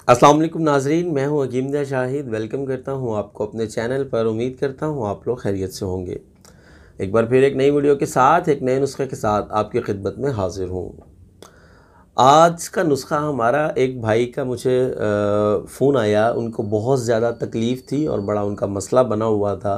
अस्सलाम वालेकुम नाजरीन, मैं हूं हकीम दा शाहिद। वेलकम करता हूं आपको अपने चैनल पर। उम्मीद करता हूं आप लोग खैरियत से होंगे। एक बार फिर एक नई वीडियो के साथ, एक नए नुस्खे के साथ आपकी खिदमत में हाजिर हूं। आज का नुस्खा हमारा, एक भाई का मुझे फ़ोन आया, उनको बहुत ज़्यादा तकलीफ़ थी और बड़ा उनका मसला बना हुआ था।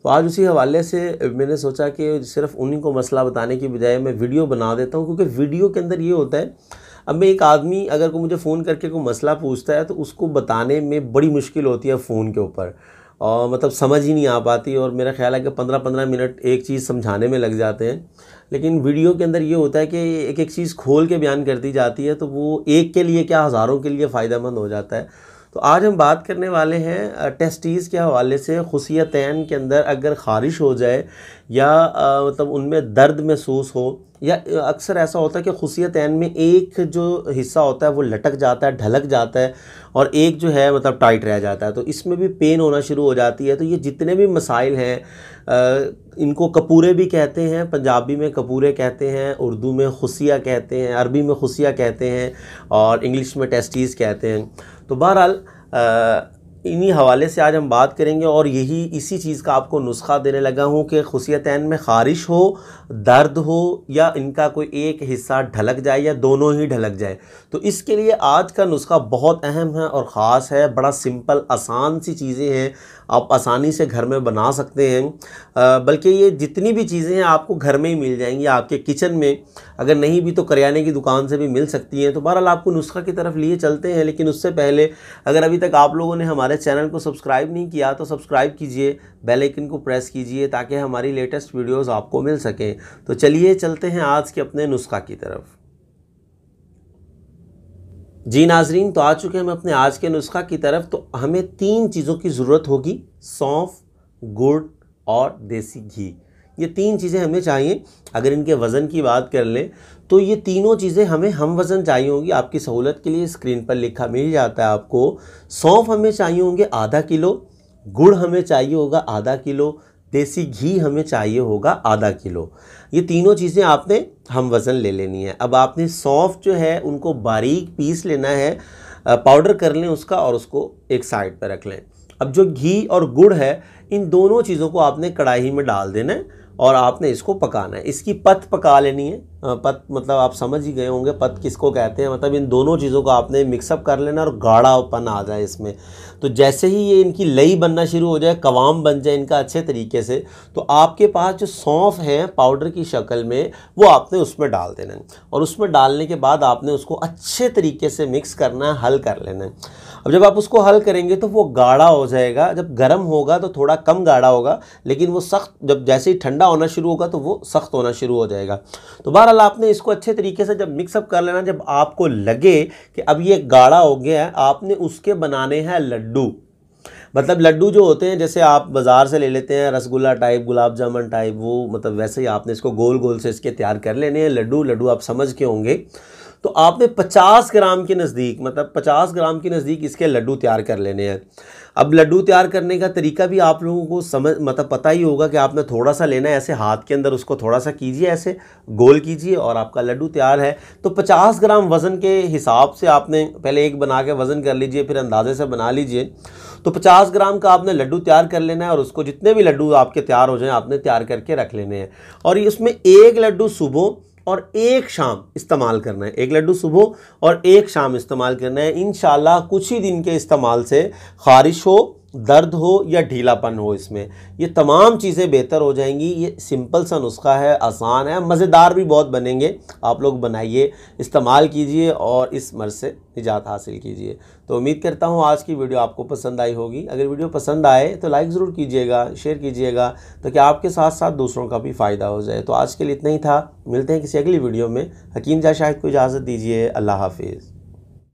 तो आज उसी हवाले से मैंने सोचा कि सिर्फ़ उन्हीं को मसला बताने की बजाय मैं वीडियो बना देता हूँ, क्योंकि वीडियो के अंदर ये होता है, अब मैं एक आदमी अगर को मुझे फ़ोन करके कोई मसला पूछता है तो उसको बताने में बड़ी मुश्किल होती है फ़ोन के ऊपर, और मतलब समझ ही नहीं आ पाती, और मेरा ख़्याल है कि 15-15 मिनट एक चीज़ समझाने में लग जाते हैं। लेकिन वीडियो के अंदर ये होता है कि एक एक चीज़ खोल के बयान कर दी जाती है, तो वो एक के लिए क्या हज़ारों के लिए फ़ायदेमंद हो जाता है। तो आज हम बात करने वाले हैं टेस्टीज़ के हवाले से। खुसियतैन के अंदर अगर ख़ारिश हो जाए या मतलब उनमें दर्द महसूस हो, या अक्सर ऐसा होता है कि खुसियतैन में एक जो हिस्सा होता है वो लटक जाता है, ढलक जाता है, और एक जो है मतलब टाइट रह जाता है, तो इसमें भी पेन होना शुरू हो जाती है। तो ये जितने भी मसाइल हैं, इनको कपूरे भी कहते हैं, पंजाबी में कपूरे कहते हैं, उर्दू में खुसिया कहते हैं, अरबी में खुसिया कहते हैं, और इंग्लिश में टेस्टीज़ कहते हैं। तो बहरहाल इन्हीं हवाले से आज हम बात करेंगे, और यही इसी चीज़ का आपको नुस्खा देने लगा हूँ कि खुसियतैन में ख़ारिश हो, दर्द हो, या इनका कोई एक हिस्सा ढलक जाए या दोनों ही ढलक जाए, तो इसके लिए आज का नुस्खा बहुत अहम है और ख़ास है। बड़ा सिंपल आसान सी चीज़ें हैं, आप आसानी से घर में बना सकते हैं। बल्कि ये जितनी भी चीज़ें हैं आपको घर में ही मिल जाएंगी, आपके किचन में, अगर नहीं भी तो करियाने की दुकान से भी मिल सकती हैं। तो बहरहाल आपको नुस्खा की तरफ लिए चलते हैं, लेकिन उससे पहले अगर अभी तक आप लोगों ने हमारे चैनल को सब्सक्राइब नहीं किया तो सब्सक्राइब कीजिए, बेल आइकन को प्रेस कीजिए ताकि हमारी लेटेस्ट वीडियोज़ आपको मिल सकें। तो चलिए चलते हैं आज के अपने नुस्खा की तरफ। जी नाजरीन, तो आ चुके हैं हम अपने आज के नुस्खा की तरफ। तो हमें 3 चीज़ों की ज़रूरत होगी: सौंफ, गुड़ और देसी घी। ये 3 चीज़ें हमें चाहिए। अगर इनके वज़न की बात कर लें तो ये तीनों चीज़ें हमें हम वज़न चाहिए होंगी। आपकी सहूलत के लिए स्क्रीन पर लिखा मिल जाता है आपको। सौंफ हमें चाहिए होंगे आधा किलो, गुड़ हमें चाहिए होगा आधा किलो, देसी घी हमें चाहिए होगा आधा किलो। ये तीनों चीज़ें आपने हम वज़न ले लेनी है। अब आपने सौंफ जो है उनको बारीक पीस लेना है, पाउडर कर लें उसका, और उसको एक साइड पर रख लें। अब जो घी और गुड़ है, इन दोनों चीज़ों को आपने कढ़ाई में डाल देना है और आपने इसको पकाना है। इसकी पत पका लेनी है। पत मतलब आप समझ ही गए होंगे पत किसको कहते हैं। मतलब इन दोनों चीज़ों को आपने मिक्सअप कर लेना और गाढ़ापन आ जाए इसमें। तो जैसे ही ये इनकी लई बनना शुरू हो जाए, कवाम बन जाए इनका अच्छे तरीके से, तो आपके पास जो सौंफ है पाउडर की शक्ल में, वो आपने उसमें डाल देना है। और उसमें डालने के बाद आपने उसको अच्छे तरीके से मिक्स करना है, हल कर लेना है। अब जब आप उसको हल करेंगे तो वो गाढ़ा हो जाएगा। जब गर्म होगा तो थोड़ा कम गाढ़ा होगा, लेकिन वो सख्त, जब जैसे ही ठंडा होना शुरू होगा तो वो सख्त होना शुरू हो जाएगा। तो बहरहाल आपने इसको अच्छे तरीके से जब मिक्सअप कर लेना, जब आपको लगे कि अब ये गाढ़ा हो गया है, आपने उसके बनाने हैं लड्डू। मतलब लड्डू जो होते हैं, जैसे आप बाज़ार से ले लेते हैं रसगुल्ला टाइप, गुलाब जामुन टाइप, वो मतलब वैसे ही आपने इसको गोल गोल से इसके तैयार कर लेने हैं लड्डू आप समझ के होंगे। तो आपने 50 ग्राम के नज़दीक, मतलब 50 ग्राम के नज़दीक इसके लड्डू तैयार कर लेने हैं। अब लड्डू तैयार करने का तरीका भी आप लोगों को मतलब पता ही होगा कि आपने थोड़ा सा लेना है, ऐसे हाथ के अंदर उसको थोड़ा सा कीजिए, ऐसे गोल कीजिए और आपका लड्डू तैयार है। तो 50 ग्राम वज़न के हिसाब से आपने पहले एक बना के वज़न कर लीजिए, फिर अंदाजे से बना लीजिए। तो 50 ग्राम का आपने लड्डू तैयार कर लेना है, और उसको जितने भी लड्डू आपके तैयार हो जाएं आपने तैयार करके रख लेने हैं। और इसमें एक लड्डू सुबह और एक शाम इस्तेमाल करना है। एक लड्डू सुबह और एक शाम इस्तेमाल करना है। इंशाल्लाह कुछ ही दिन के इस्तेमाल से ख़ारिश हो, दर्द हो या ढीलापन हो, इसमें ये तमाम चीज़ें बेहतर हो जाएंगी। ये सिंपल सा नुस्खा है, आसान है, मज़ेदार भी बहुत बनेंगे। आप लोग बनाइए, इस्तेमाल कीजिए और इस मर्ज़ से निजात हासिल कीजिए। तो उम्मीद करता हूँ आज की वीडियो आपको पसंद आई होगी। अगर वीडियो पसंद आए तो लाइक ज़रूर कीजिएगा, शेयर कीजिएगा, ताकि आपके साथ साथ दूसरों का भी फ़ायदा हो जाए। तो आज के लिए इतना ही था। मिलते हैं किसी अगली वीडियो में। हकीम जा शाहिद को इजाज़त दीजिए। अल्लाह हाफिज़।